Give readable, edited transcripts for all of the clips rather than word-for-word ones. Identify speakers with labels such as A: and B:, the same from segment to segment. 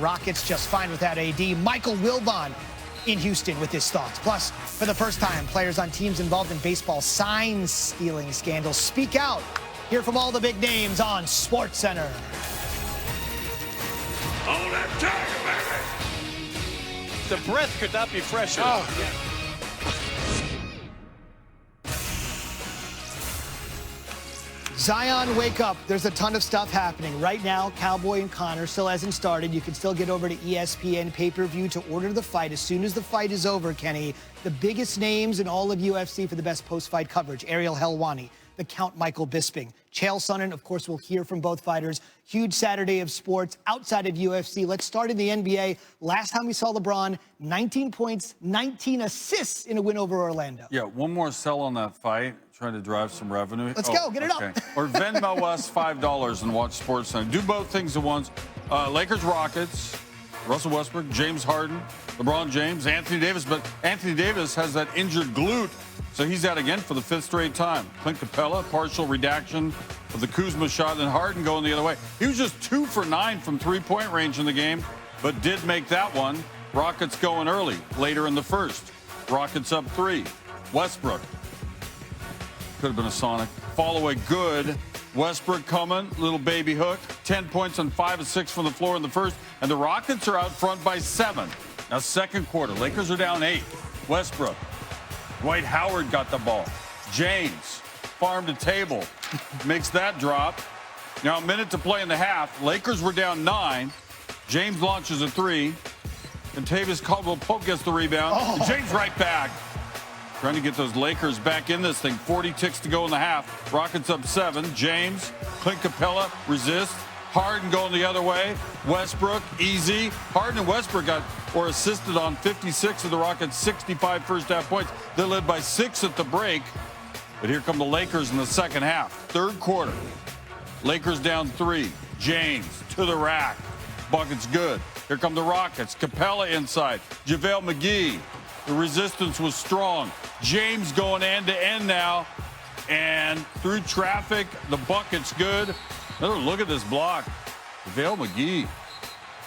A: Rockets just fine without AD. Michael Wilbon in Houston with his thoughts. Plus, for the first time, players on teams involved in baseball sign-stealing scandals speak out. Hear from all the big names on SportsCenter.
B: Oh, that tiger, baby!
C: The breath could not be fresher.
B: Oh, yeah.
A: Zion, wake up. There's a ton of stuff happening. Right now, Cowboy and Connor still hasn't started. You can still get over to ESPN pay-per-view to order the fight. As soon as the fight is over, Kenny, the biggest names in all of UFC for the best post-fight coverage. Ariel Helwani, the Count Michael Bisping. Chael Sonnen, of course, we'll hear from both fighters. Huge Saturday of sports outside of UFC. Let's start in the NBA. Last time we saw LeBron, 19 points, 19 assists in a win over Orlando.
D: Yeah, one more sell on that fight, trying to drive some revenue.
A: Let's go, get it up.
D: Or Venmo us $5 and watch SportsCenter. Do both things at once. Lakers, Rockets, Russell Westbrook, James Harden, LeBron James, Anthony Davis. But Anthony Davis has that injured glute, so he's out again for the 5th straight time. Clint Capella, partial redaction of the Kuzma shot, and Harden going the other way. He was just 2 for 9 from three-point range in the game, but did make that one. Rockets going early, later in the first. Rockets up 3. Westbrook. Could have been a Sonic. Follow a good. Westbrook coming, little baby hook. 10 points on 5 of 6 from the floor in the first. And the Rockets are out front by 7. Now, second quarter, Lakers are down 8. Westbrook. Dwight Howard got the ball. James, farm to table, makes that drop. Now, a minute to play in the half. Lakers were down 9. James launches a 3. And Tavis Caldwell-Pope gets the rebound. And James right back. Trying to get those Lakers back in this thing. 40 ticks to go in the half. Rockets up 7. James, Clint Capella, resist. Harden going the other way. Westbrook, easy. Harden and Westbrook assisted on 56 of the Rockets' 65 first-half points. They led by 6 at the break. But here come the Lakers in the second half. Third quarter. Lakers down 3. James to the rack. Bucket's good. Here come the Rockets. Capella inside. JaVale McGee. The resistance was strong. James going end-to-end now. And through traffic, the bucket's good. Another look at this block. JaVale McGee.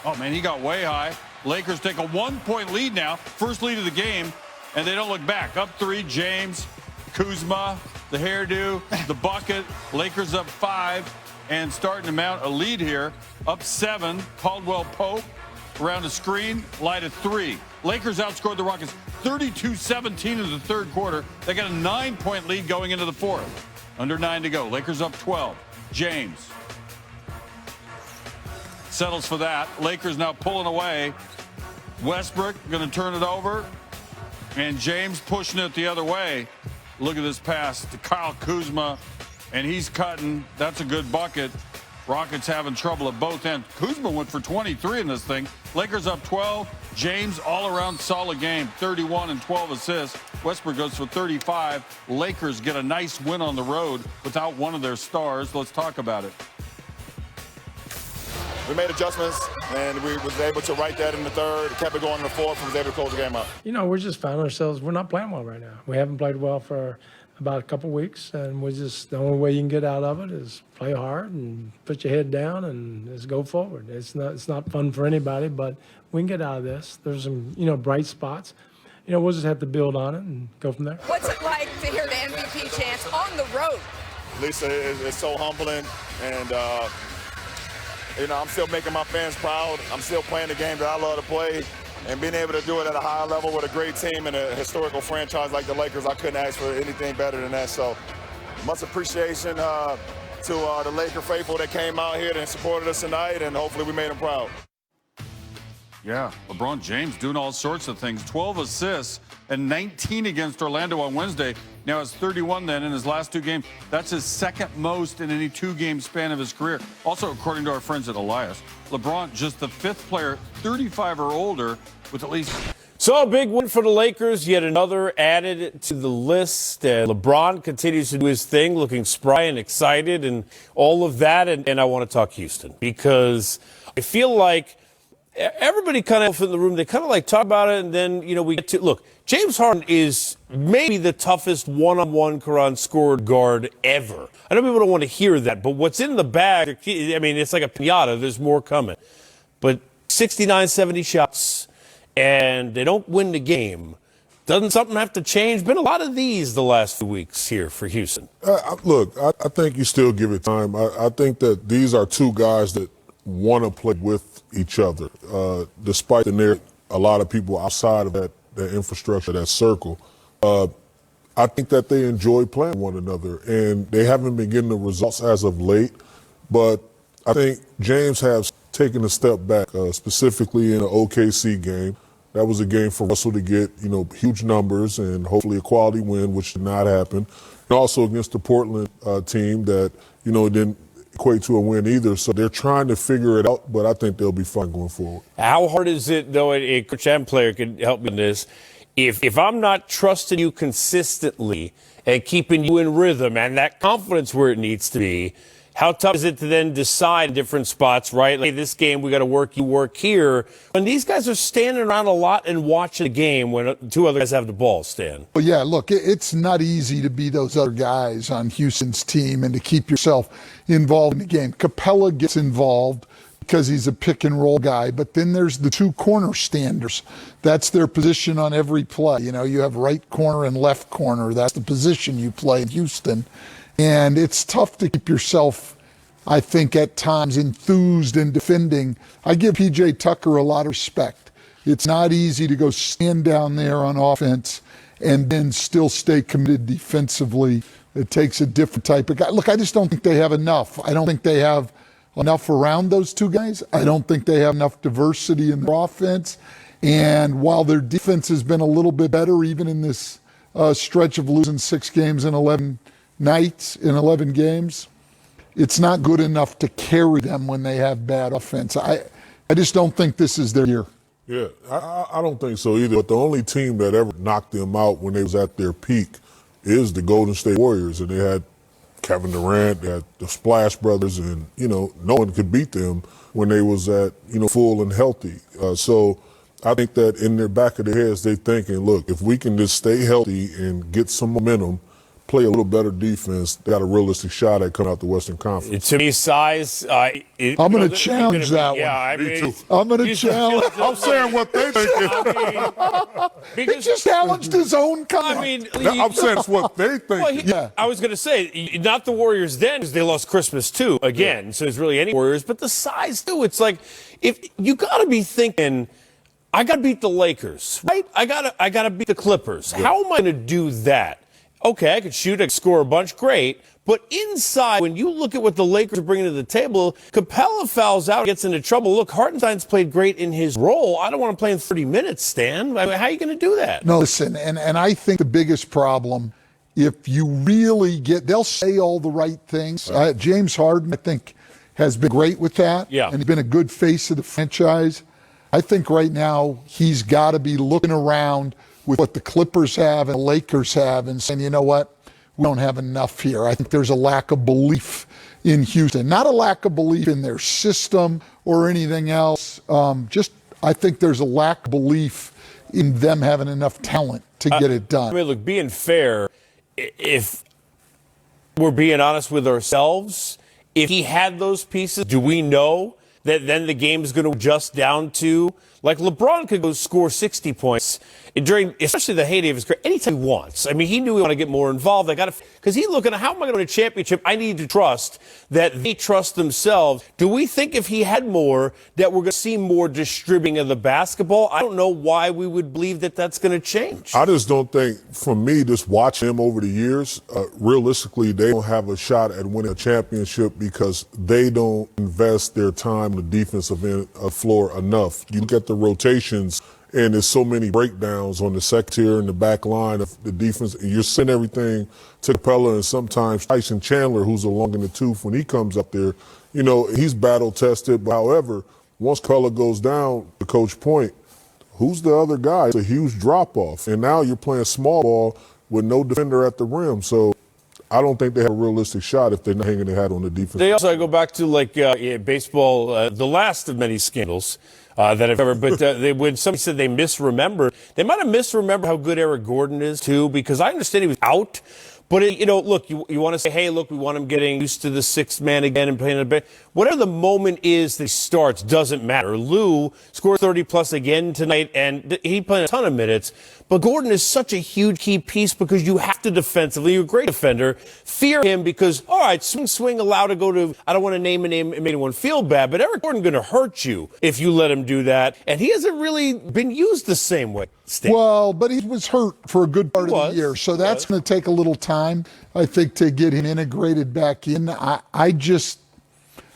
D: Oh, man, he got way high. Lakers take a 1-point lead now. First lead of the game. And they don't look back. Up 3, James, Kuzma, the hairdo, the bucket. Lakers up 5 and starting to mount a lead here. Up 7, Caldwell-Pope. Around a screen, light at 3. Lakers outscored the Rockets 32-17 in the third quarter. They got a 9-point lead going into the fourth. Under 9 to go. Lakers up 12. James settles for that. Lakers now pulling away. Westbrook going to turn it over. And James pushing it the other way. Look at this pass to Kyle Kuzma. And he's cutting. That's a good bucket. Rockets having trouble at both ends. Kuzma went for 23 in this thing. Lakers up 12. James all-around solid game, 31 and 12 assists. Westbrook goes for 35. Lakers get a nice win on the road without one of their stars. Let's talk about it.
E: We made adjustments, and we was able to right that in the third, kept it going in the fourth, and was able to close the game out.
F: You know, we're just finding ourselves, we're not playing well right now. We haven't played well for about a couple weeks, and the only way you can get out of it is play hard and put your head down and just go forward. It's not fun for anybody, but we can get out of this. There's some, bright spots. We'll just have to build on it and go from there.
G: What's it like to hear the MVP chants on the road?
E: Lisa, it's so humbling, and I'm still making my fans proud. I'm still playing the game that I love to play. And being able to do it at a high level with a great team and a historical franchise like the Lakers, I couldn't ask for anything better than that. So much appreciation to the Laker faithful that came out here and supported us tonight, and hopefully we made them proud.
D: Yeah, LeBron James doing all sorts of things. 12 assists and 19 against Orlando on Wednesday. Now it's 31 then in his last 2 games. That's his second most in any 2-game span of his career. Also, according to our friends at Elias, LeBron just the 5th player 35 or older with at least.
H: So a big win for the Lakers, yet another added to the list. LeBron continues to do his thing, looking spry and excited and all of that. And I want to talk Houston because I feel like everybody kind of in the room, they kind of like talk about it, and then, we get to look. James Harden is maybe the toughest one-on-one scored guard ever. I know people don't want to hear that, but what's in the bag, it's like a pinata. There's more coming. But 69, 70 shots, and they don't win the game. Doesn't something have to change? Been a lot of these the last few weeks here for Houston.
I: Look, I think you still give it time. I think that these are two guys that want to play with each other, despite a lot of people outside of that infrastructure, that circle. I think that they enjoy playing one another, and they haven't been getting the results as of late. But I think James has taken a step back, specifically in the OKC game. That was a game for Russell to get, huge numbers and hopefully a quality win, which did not happen. And also against the Portland team that, didn't equate to a win either. So they're trying to figure it out, but I think they'll be fine going forward.
H: How hard is it, though, a coach and player can help me in this, if I'm not trusting you consistently and keeping you in rhythm and that confidence where it needs to be, how tough is it to then decide different spots, right? Like, this game, we got to work, you work here. When these guys are standing around a lot and watching the game when two other guys have the ball, Stan.
J: Well, yeah, look, it's not easy to be those other guys on Houston's team and to keep yourself involved in the game. Capella gets involved because he's a pick and roll guy, but then there's the two corner standers. That's their position on every play. You have right corner and left corner. That's the position you play in Houston. And it's tough to keep yourself, I think, at times enthused in defending. I give P.J. Tucker a lot of respect. It's not easy to go stand down there on offense and then still stay committed defensively. It takes a different type of guy. Look, I just don't think they have enough. I don't think they have enough around those two guys. I don't think they have enough diversity in their offense. And while their defense has been a little bit better, even in this stretch of losing 6 games in 11 nights, in 11 games, it's not good enough to carry them when they have bad offense. I just don't think this is their year.
I: Yeah, I don't think so either. But the only team that ever knocked them out when they was at their peak is the Golden State Warriors. And they had Kevin Durant, they had the Splash Brothers, and, no one could beat them when they was at, full and healthy. So I think that in their back of their heads, they're thinking, look, if we can just stay healthy and get some momentum, play a little better defense, they got a realistic shot at coming out the Western Conference.
H: To me, size.
J: I'm going to challenge that one.
H: Yeah,
I: Me too.
J: I'm going to challenge.
I: I'm saying what they think.
J: He just challenged his own comment.
I: I'm saying it's what they think.
H: I was going to say, not the Warriors then, because they lost Christmas too, again. So it's really any Warriors, but the size too. It's like, if you got to be thinking, I got to beat the Lakers, right? I got to beat the Clippers. Yeah. How am I going to do that? Okay, I could shoot, I could score a bunch, great. But inside, when you look at what the Lakers are bringing to the table, Capella fouls out, gets into trouble. Look, Hartenstein's played great in his role. I don't want to play in 30 minutes, Stan. How are you going to do that?
J: No, listen, and I think the biggest problem, if you really they'll say all the right things. James Harden, I think, has been great with that.
H: Yeah.
J: And he's been a good face of the franchise. I think right now he's got to be looking around with what the Clippers have and the Lakers have and saying, you know what, we don't have enough here. I think there's a lack of belief in Houston. Not a lack of belief in their system or anything else. I think there's a lack of belief in them having enough talent to get it done.
H: Look, being fair, if we're being honest with ourselves, if he had those pieces, do we know that then the game is going to adjust down to, like, LeBron could go score 60 points during, especially the heyday of his career, anytime he wants. I mean, he knew he wanted to get more involved. Because he's looking at, how am I going to win a championship? I need to trust that they trust themselves. Do we think if he had more, that we're going to see more distributing of the basketball? I don't know why we would believe that that's going to change.
I: I just don't think, for me, just watching him over the years, realistically, they don't have a shot at winning a championship because they don't invest their time on the defensive end of floor enough. You look at the rotations, and there's so many breakdowns on the second tier and the back line of the defense. And you're sending everything to Capella and sometimes Tyson Chandler, who's a long in the tooth when he comes up there. He's battle-tested. But however, once Capella goes down, to Coach Point, who's the other guy? It's a huge drop-off. And now you're playing small ball with no defender at the rim. So I don't think they have a realistic shot if they're not hanging their hat on the defense.
H: They also go back to, baseball, the last of many scandals that I've ever, but when somebody said they misremembered, they might have misremembered how good Eric Gordon is too, because I understand he was out, But, look, you want to say, hey, look, we want him getting used to the sixth man again and playing a bit. Whatever the moment is that he starts doesn't matter. Lou scored 30-plus again tonight, and he played a ton of minutes. But Gordon is such a huge key piece because you have to defensively. You're a great defender. Fear him because, all right, swing allowed to go to, I don't want to name a name and make anyone feel bad, but Eric Gordon going to hurt you if you let him do that. And he hasn't really been used the same way. Stan.
J: Well, but he was hurt for a good part of the year, so that's going to take a little time, I think, to get him integrated back in. I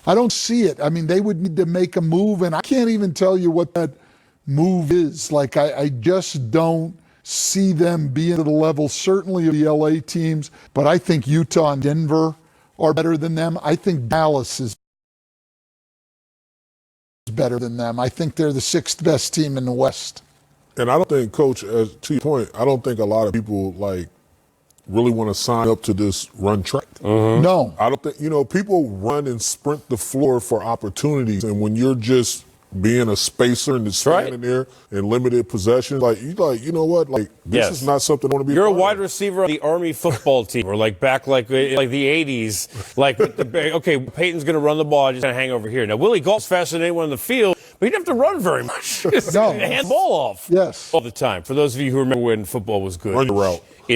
J: don't see it. I mean, they would need to make a move, and I can't even tell you what that move is. Like, I just don't see them being at the level, certainly of the LA teams, but I think Utah and Denver are better than them. I think Dallas is better than them. I think they're the sixth best team in the West.
I: And I don't think, Coach, to your point, I don't think a lot of people really want to sign up to this run track.
J: No.
I: I don't think, people run and sprint the floor for opportunities. And when you're just being a spacer and just standing there in limited possession, you know what? This is not something I want to be.
H: You're a wide receiver on the Army football team, or back like the 80s. Okay, Peyton's going to run the ball. I'm just going to hang over here. Now, Willie Gault's faster than anyone on the field, but he didn't have to run very much.
J: No.
H: Hand the ball off
J: Yes.
H: all the time. For those of you who remember when football was good.
I: Run your route.